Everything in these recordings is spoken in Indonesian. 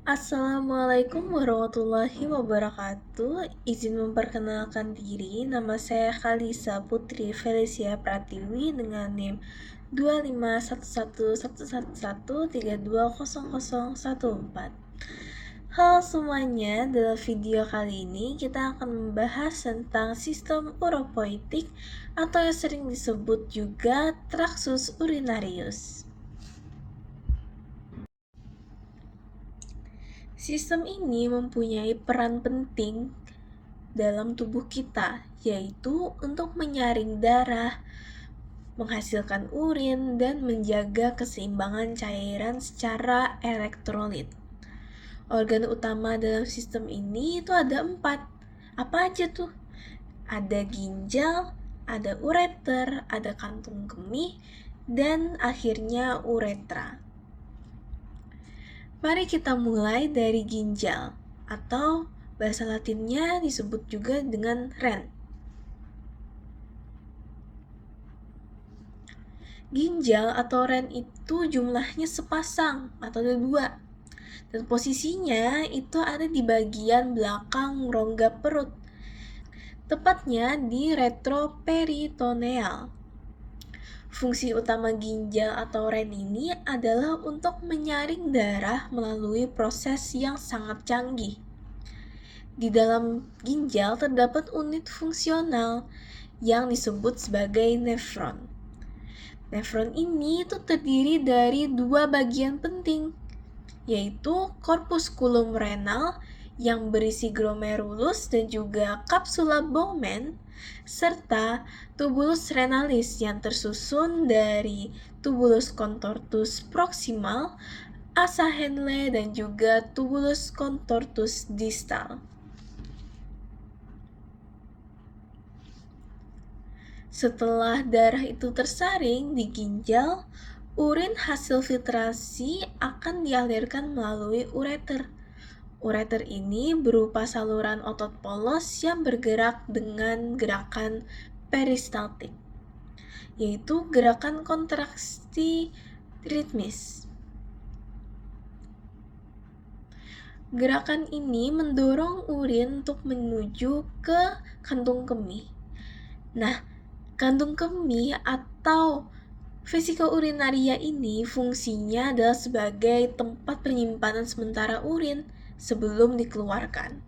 Assalamualaikum warahmatullahi wabarakatuh. Izin memperkenalkan diri, nama saya Khalisa Putri Felicia Pratiwi dengan NIM 2511111320014. Halo semuanya, dalam video kali ini kita akan membahas tentang sistem uropoietik atau yang sering disebut juga traksus urinarius. Sistem ini mempunyai peran penting dalam tubuh kita, yaitu untuk menyaring darah, menghasilkan urin, dan menjaga keseimbangan cairan secara elektrolit. Organ utama dalam sistem ini itu ada 4. Apa aja tuh? Ada ginjal, ada ureter, ada kantung kemih, dan akhirnya uretra. Mari kita mulai dari ginjal, atau bahasa Latinnya disebut juga dengan ren. Ginjal atau ren itu jumlahnya sepasang atau ada 2. Dan posisinya itu ada di bagian belakang rongga perut, tepatnya di retroperitoneal. Fungsi utama ginjal atau ren ini adalah untuk menyaring darah melalui proses yang sangat canggih. Di dalam ginjal terdapat unit fungsional yang disebut sebagai nefron. Nefron ini itu terdiri dari 2 bagian penting, yaitu corpusculum renal yang berisi glomerulus dan juga capsula Bowman, serta tubulus renalis yang tersusun dari tubulus contortus proximal, asa Henle, dan juga tubulus contortus distal. Setelah darah itu tersaring di ginjal, urin hasil filtrasi akan dialirkan melalui ureter. Ureter ini berupa saluran otot polos yang bergerak dengan gerakan peristaltik, yaitu gerakan kontraksi ritmis. Gerakan ini mendorong urin untuk menuju ke kantung kemih. Nah, kantung kemih atau vesika urinaria ini fungsinya adalah sebagai tempat penyimpanan sementara urin sebelum dikeluarkan.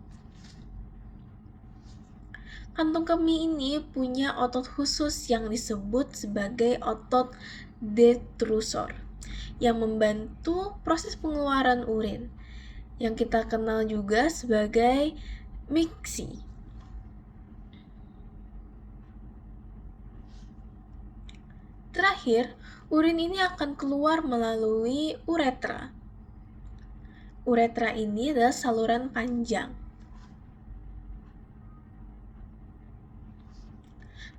Kantung kemih ini punya otot khusus yang disebut sebagai otot detrusor yang membantu proses pengeluaran urin, yang kita kenal juga sebagai mixi. Terakhir, urin ini akan keluar melalui uretra. Uretra ini adalah saluran panjang.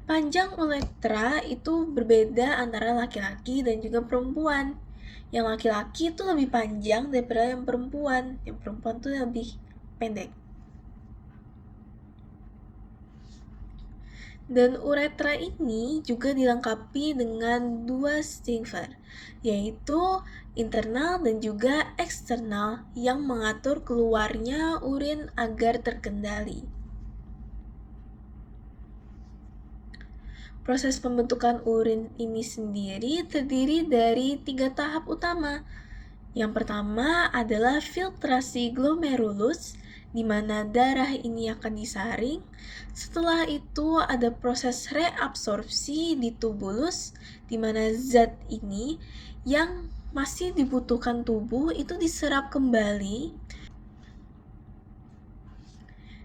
Panjang uretra itu berbeda antara laki-laki dan juga perempuan. Yang laki-laki itu lebih panjang daripada yang perempuan. Yang perempuan itu lebih pendek. Dan uretra ini juga dilengkapi dengan 2 sphincter, yaitu internal dan juga eksternal yang mengatur keluarnya urin agar terkendali. Proses pembentukan urin ini sendiri terdiri dari 3 tahap utama. Yang pertama adalah filtrasi glomerulus, di mana darah ini akan disaring. Setelah itu ada proses reabsorpsi di tubulus, di mana zat ini yang masih dibutuhkan tubuh itu diserap kembali.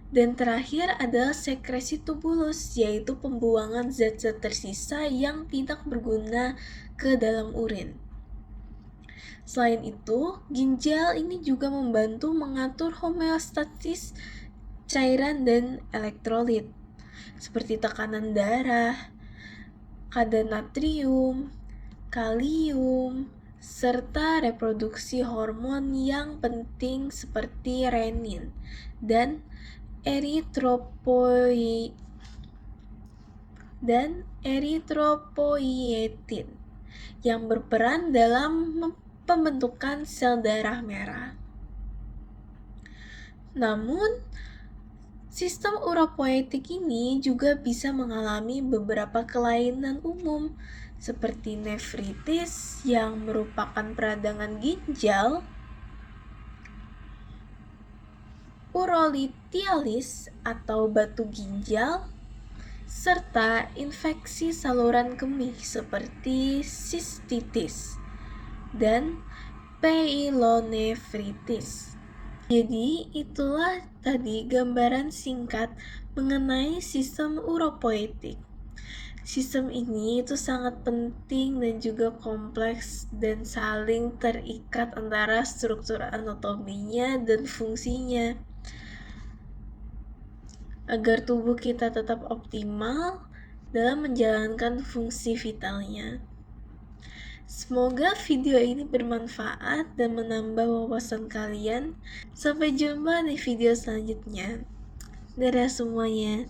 Dan terakhir adalah sekresi tubulus, yaitu pembuangan zat-zat tersisa yang tidak berguna ke dalam urin. Selain itu, ginjal ini juga membantu mengatur homeostatis cairan dan elektrolit, seperti tekanan darah, kadar natrium, kalium, serta reproduksi hormon yang penting seperti renin dan eritropoietin yang berperan dalam pembentukan sel darah merah. Namun, sistem uropoetik ini juga bisa mengalami beberapa kelainan umum, seperti nefritis yang merupakan peradangan ginjal, urolithialis atau batu ginjal, serta infeksi saluran kemih seperti sistitis dan pyelonefritis. Jadi itulah tadi gambaran singkat mengenai sistem uropoetik. Sistem ini itu sangat penting dan juga kompleks dan saling terikat antara struktur anatominya dan fungsinya agar tubuh kita tetap optimal dalam menjalankan fungsi vitalnya. Semoga video ini bermanfaat dan menambah wawasan kalian. Sampai jumpa di video selanjutnya. Dadah semuanya.